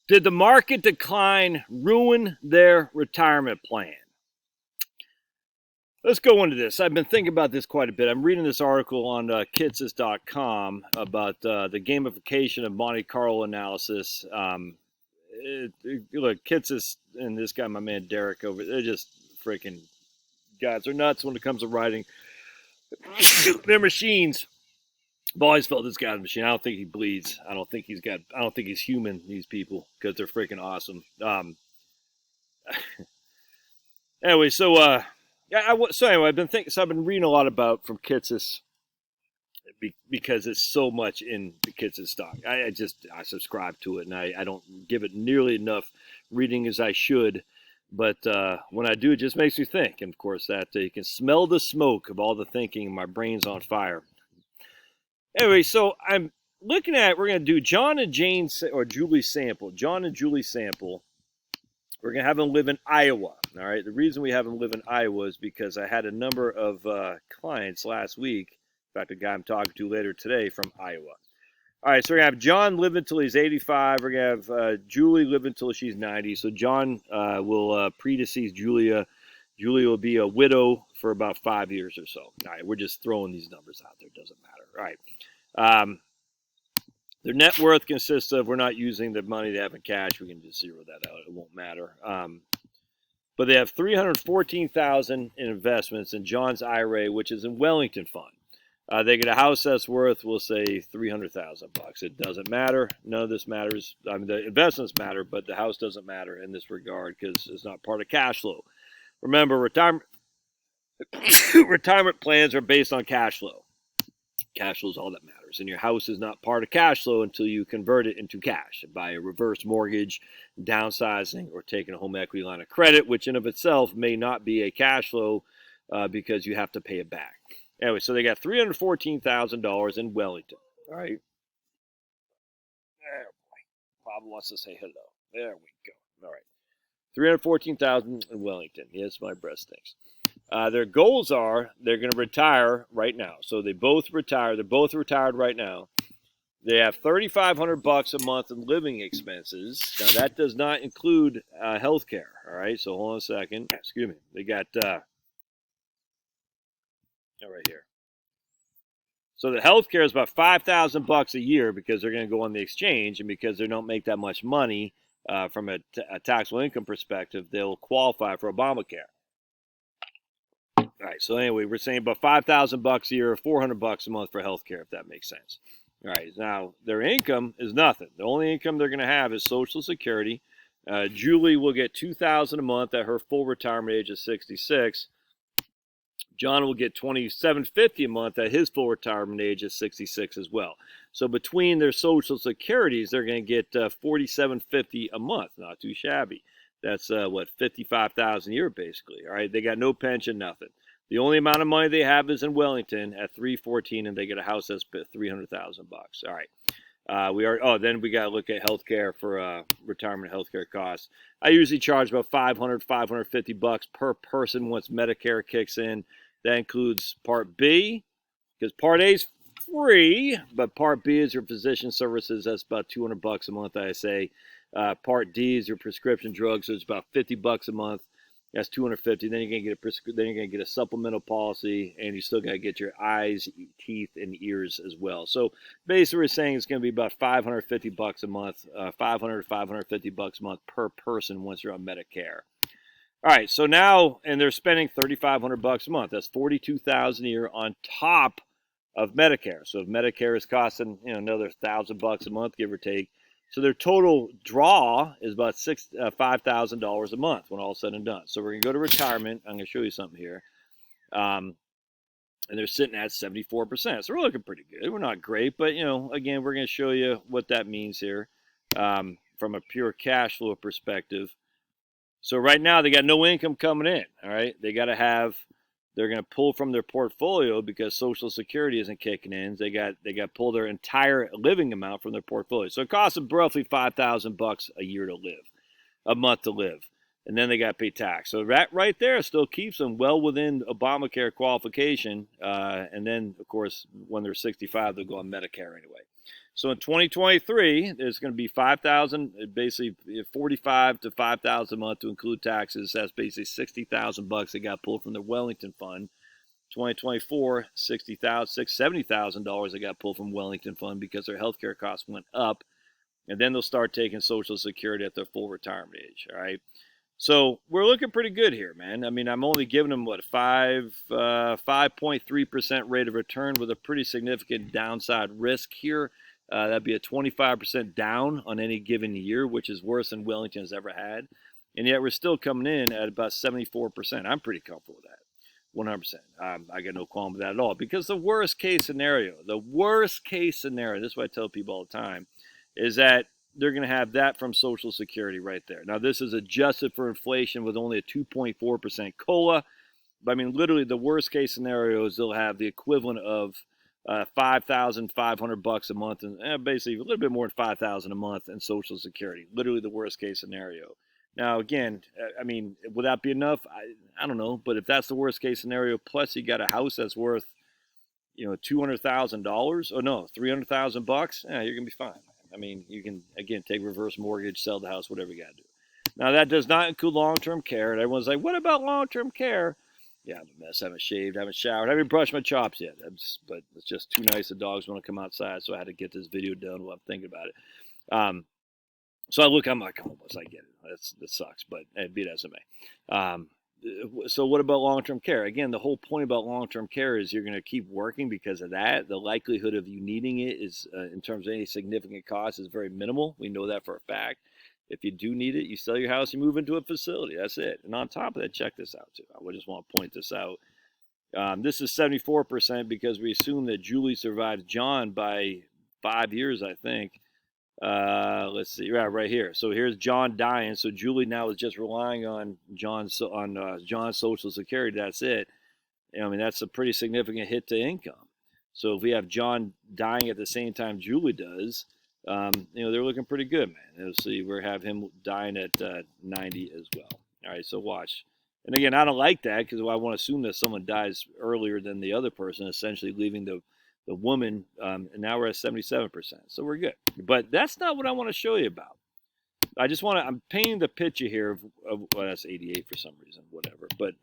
Did the market decline ruin their retirement plan? Let's go into this. I've been thinking about this quite a bit. I'm reading this article on Kitsis.com about the gamification of Monte Carlo analysis. Look, Kitsis and this guy, my man Derek, they're just freaking guys. They're nuts when it comes to writing. They're machines. I've always felt this guy's a machine. I don't think he bleeds. I don't think he's human, these people, because they're freaking awesome. Anyway, so I've been thinking. So I've been reading a lot about from Kitsis because it's so much in the Kitsis stock. I subscribe to it, and I don't give it nearly enough reading as I should. But when I do, it just makes me think. And of course, that you can smell the smoke of all the thinking. My brain's on fire. Anyway, so I'm looking at, we're going to do John and Julie Sample. John and Julie Sample. We're going to have them live in Iowa. All right. The reason we have them live in Iowa is because I had a number of clients last week. In fact, a guy I'm talking to later today from Iowa. All right. So we're going to have John live until he's 85. We're going to have Julie live until she's 90. So John will predecease Julia. Julia will be a widow for about 5 years or so. All right. We're just throwing these numbers out there. It doesn't matter. All right. Their net worth consists of, we're not using the money they have in cash. We can just zero that out. It won't matter. But they have $314,000 in investments in John's IRA, which is in Wellington Fund. They get a house that's worth, we'll say, $300,000. It doesn't matter. None of this matters. I mean, the investments matter, but the house doesn't matter in this regard because it's not part of cash flow. Remember, retirement plans are based on cash flow. Cash flow is all that matters. And your house is not part of cash flow until you convert it into cash by a reverse mortgage, downsizing, or taking a home equity line of credit, which in of itself may not be a cash flow because you have to pay it back. Anyway, so they got $314,000 in Wellington. All right. There, boy. Bob wants to say hello. There we go. All right. $314,000 in Wellington. Yes, my breast stinks. Their goals are they're going to retire right now. So they both retire. They're both retired right now. They have $3,500 a month in living expenses. Now that does not include health care. All right. So hold on a second. Excuse me. They got right here. So the health care is about $5,000 a year because they're going to go on the exchange, and because they don't make that much money from a taxable income perspective, they'll qualify for Obamacare. All right. So anyway, we're saying about $5,000 a year, $400 a month for healthcare, if that makes sense. All right. Now their income is nothing. The only income they're going to have is Social Security. Julie will get $2,000 a month at her full retirement age of 66. John will get $2,750 a month at his full retirement age of 66 as well. So between their Social Securities, they're going to get $4,750 a month. Not too shabby. That's $55,000 a year basically. All right, they got no pension, nothing. The only amount of money they have is in Wellington at $314, and they get a house that's $300,000. All right, then we got to look at healthcare for retirement healthcare costs. I usually charge about $550 per person once Medicare kicks in. That includes Part B, because Part A is free, but Part B is your physician services. That's about $200 a month, I say. Part D is your prescription drugs, so it's about $50 a month. That's $250. Then you're gonna get a supplemental policy, and you still gotta get your eyes, teeth, and ears as well. So basically, we're saying it's gonna be about $550 a month, $500 to $550 a month per person once you're on Medicare. All right, so now, and they're spending $3,500 a month. That's $42,000 a year on top of Medicare. So if Medicare is costing another $1,000 a month, give or take. So their total draw is about $5,000 a month when all is said and done. So we're going to go to retirement. I'm going to show you something here. And they're sitting at 74%. So we're looking pretty good. We're not great, but, again, we're going to show you what that means here from a pure cash flow perspective. So right now they got no income coming in, all right? They're going to pull from their portfolio because Social Security isn't kicking in. They got to pull their entire living amount from their portfolio. So it costs them roughly $5,000 a month to live. And then they got to pay tax. So that right there still keeps them well within Obamacare qualification. And then, of course, when they're 65, they'll go on Medicare anyway. So in 2023, there's going to be 5,000, basically 45 to 5,000 a month to include taxes. That's basically 60,000 bucks that got pulled from the Wellington Fund. 2024, $70,000 that got pulled from Wellington Fund because their healthcare costs went up, and then they'll start taking Social Security at their full retirement age. All right. So we're looking pretty good here, man. I mean, I'm only giving them what 5.3% rate of return with a pretty significant downside risk here. That'd be a 25% down on any given year, which is worse than Wellington has ever had. And yet we're still coming in at about 74%. I'm pretty comfortable with that. 100%. I got no qualm with that at all. Because the worst case scenario, this is what I tell people all the time, is that they're going to have that from Social Security right there. Now, this is adjusted for inflation with only a 2.4% COLA. But I mean, literally, the worst case scenario is they'll have the equivalent of $5,500 a month, and basically a little bit more than $5,000 a month in Social Security. Literally, the worst case scenario. Now, again, I mean, would that be enough? I don't know. But if that's the worst case scenario, plus you got a house that's worth, $200,000, or no, $300,000, yeah, you're gonna be fine. I mean, you can, again, take reverse mortgage, sell the house, whatever you got to do. Now, that does not include long-term care. And everyone's like, what about long-term care? Yeah, I'm a mess. I haven't shaved, haven't showered, haven't brushed my chops yet. But it's just too nice. The dogs want to come outside, so I had to get this video done while I'm thinking about it. So I'm like, oh, I get it. That sucks, but be it as it may. So what about long-term care? Again, the whole point about long-term care is you're going to keep working because of that. The likelihood of you needing it is, in terms of any significant cost, is very minimal. We know that for a fact. If you do need it, you sell your house, you move into a facility. That's it. And on top of that, check this out too. I just want to point this out. This is 74% because we assume that Julie survived John by 5 years, I think. Let's see, right here. So here's John dying. So Julie now is just relying on John's Social Security. That's it. I mean, that's a pretty significant hit to income. So if we have John dying at the same time Julie does, they're looking pretty good, man. Let's see, we have him dying at 90 as well. All right, so watch. And again, I don't like that because I want to assume that someone dies earlier than the other person, essentially leaving the woman, and now we're at 77%. So we're good. But that's not what I want to show you about. I'm painting the picture here of well, that's 88 for some reason, whatever. But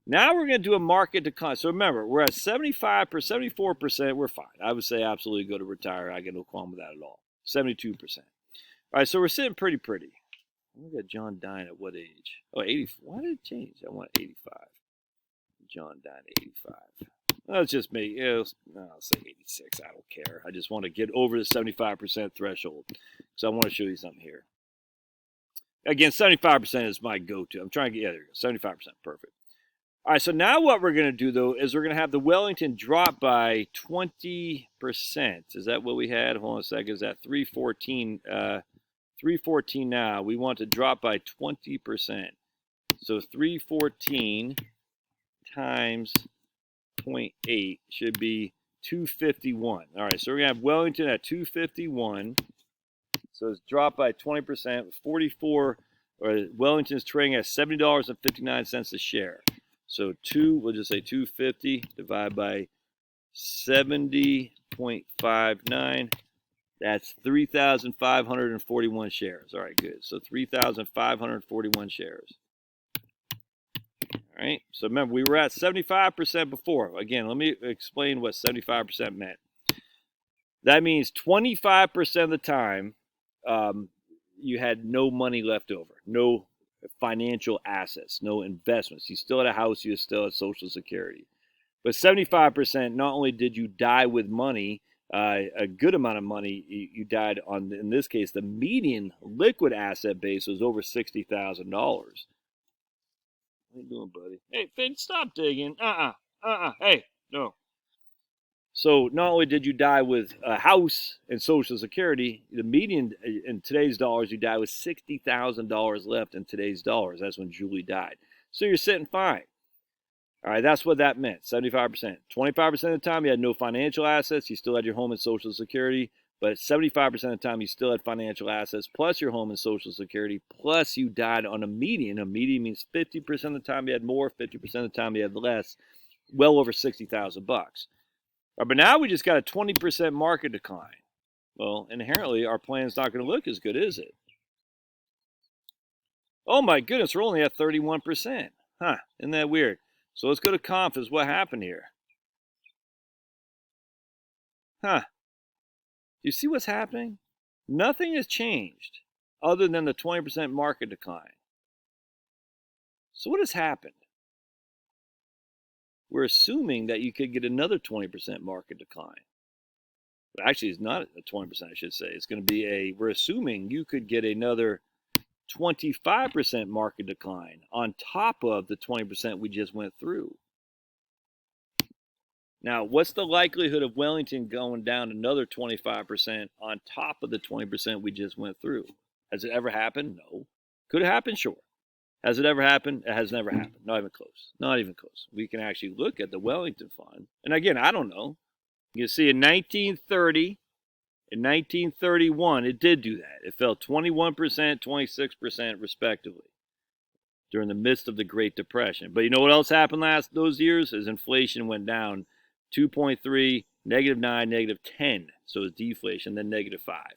now we're going to do a market decline. So remember, we're at 75%, 74%. We're fine. I would say absolutely go to retire. I get no qualm with that at all. 72%. All right, so we're sitting pretty. We got John dying at what age? Oh, 80. Why did it change? I want 85. John died at 85. Let's just make I'll say 86. I don't care. I just want to get over the 75% threshold. So I want to show you something here. Again, 75% is my go-to. I'm trying to get, there you go, 75%, perfect. All right, so now what we're going to do, though, is we're going to have the Wellington drop by 20%. Is that what we had? Hold on a second. Is that 314? 314 now. We want to drop by 20%. So 314 times 0.8 should be 251. All right, so we're going to have Wellington at 251. So it's dropped by 20%. 44, or Wellington's trading at $70.59 a share. So we'll just say 250 divided by 70.59. That's 3,541 shares. All right, good. So 3,541 shares. All right, so remember, we were at 75% before. Again, let me explain what 75% meant. That means 25% of the time you had no money left over, no financial assets, no investments. You still had a house, you still had Social Security. But 75%, not only did you die with money, a good amount of money, you died on, in this case, the median liquid asset base was over $60,000. What are you doing, buddy? Hey, Finn, stop digging. Hey, no. So not only did you die with a house and Social Security, the median in today's dollars, you die with $60,000 left in today's dollars. That's when Julie died. So you're sitting fine. All right, that's what that meant, 75%. 25% of the time, you had no financial assets. You still had your home and Social Security. But 75% of the time, you still had financial assets, plus your home and Social Security, plus you died on a median. A median means 50% of the time you had more, 50% of the time you had less, well over $60,000. All But now we just got a 20% market decline. Well, inherently, our plan's not going to look as good, is it? Oh my goodness, we're only at 31%. Huh, isn't that weird? So let's go to confidence. What happened here? Huh. Do you see what's happening? Nothing has changed other than the 20% market decline. So what has happened? We're assuming that you could get another 20% market decline. But actually, it's not a 20%, I should say. It's going to be we're assuming you could get another 25% market decline on top of the 20% we just went through. Now, what's the likelihood of Wellington going down another 25% on top of the 20% we just went through? Has it ever happened? No. Could it happen? Sure. Has it ever happened? It has never happened. Not even close. Not even close. We can actually look at the Wellington Fund. And again, I don't know. You see, in 1930, in 1931, it did do that. It fell 21%, 26% respectively during the midst of the Great Depression. But you know what else happened those years? As inflation went down 2.3, -9, -10. So it's deflation, then -5.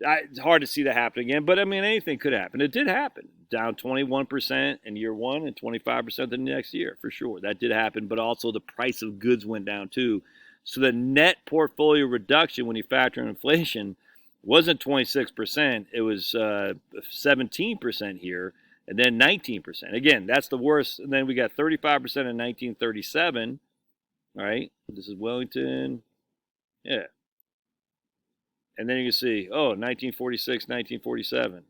It's hard to see that happen again, but I mean, anything could happen. It did happen. Down 21% in year one and 25% the next year, for sure. That did happen, but also the price of goods went down too. So the net portfolio reduction when you factor in inflation wasn't 26%. It was 17% here, and then 19%. Again, that's the worst. And then we got 35% in 1937. All right, this is Wellington. Yeah. And then you can see, 1946, 1947.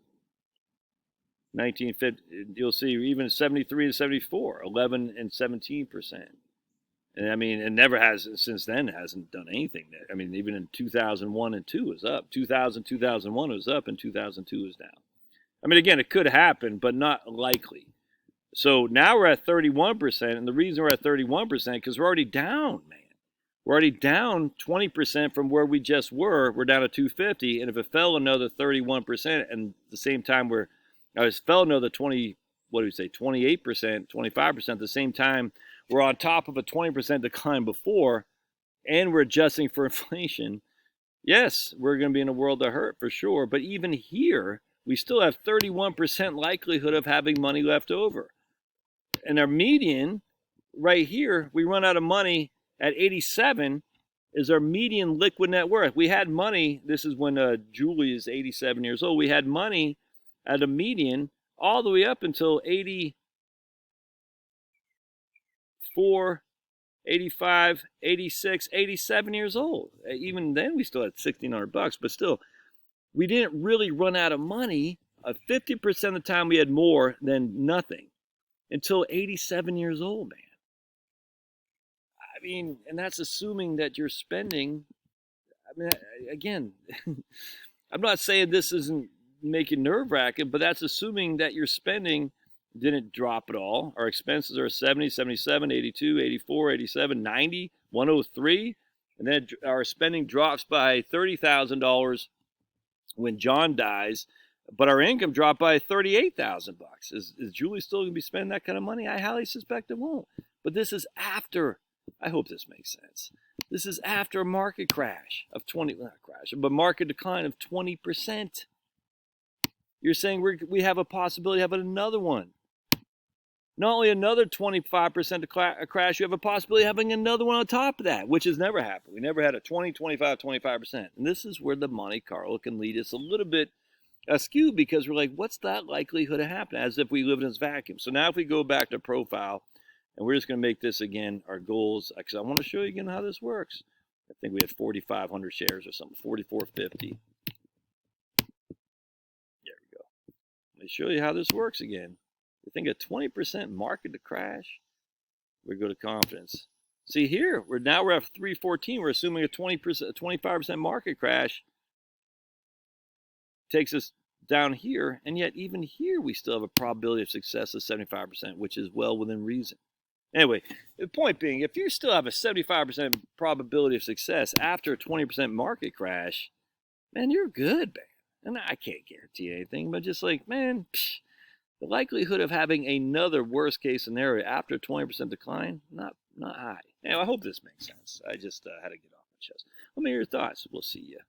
1950, you'll see even 73 and 74, 11 and 17%. And I mean, it never has, since then, hasn't done anything. I mean, even in 2001 and 2 was up. 2000, 2001 was up, and 2002 was down. I mean, again, it could happen, but not likely. So now we're at 31%, and the reason we're at 31% because we're already down, man. We're already down 20% from where we just were. We're down to 250, and if it fell another 31%, and at the same time fell another 28%, 25%, at the same time we're on top of a 20% decline before, and we're adjusting for inflation. Yes, we're going to be in a world of hurt for sure, but even here, we still have 31% likelihood of having money left over. And our median right here, we run out of money at 87 is our median liquid net worth. We had money, this is when Julie is 87 years old, we had money at a median all the way up until 84, 85, 86, 87 years old. Even then we still had $1,600, but still, we didn't really run out of money. 50% of the time we had more than nothing until 87 years old, man. I mean, and that's assuming that you're spending. I mean, again, I'm not saying this isn't making nerve-wracking, but that's assuming that your spending didn't drop at all. Our expenses are 70, 77, 82, 84, 87, 90, 103, and then our spending drops by $30,000 when John dies, but our income dropped by $38,000. Is Julie still going to be spending that kind of money? I highly suspect it won't. But this is after. I hope this makes sense. This is after a market crash of market decline of 20%. You're saying we have a possibility of having another one. Not only another 25% crash, you have a possibility of having another one on top of that, which has never happened. We never had a 20, 25, 25%. And this is where the Monte Carlo can lead us a little bit askew because we're like, what's that likelihood of happening? As if we live in this vacuum. So now if we go back to profile, and we're just going to make this, again, our goals, because I want to show you again how this works. I think we had 4,500 shares or something, 4,450. There we go. Let me show you how this works again. You think a 20% market to crash? We go to confidence. See here, we're at 314. We're assuming a 25% market crash takes us down here, and yet even here we still have a probability of success of 75%, which is well within reason. Anyway, the point being, if you still have a 75% probability of success after a 20% market crash, man, you're good, man. And I can't guarantee anything, but just like, man, The likelihood of having another worst case scenario after a 20% decline, not high. Now, I hope this makes sense. I just had to get off my chest. Let me hear your thoughts. We'll see you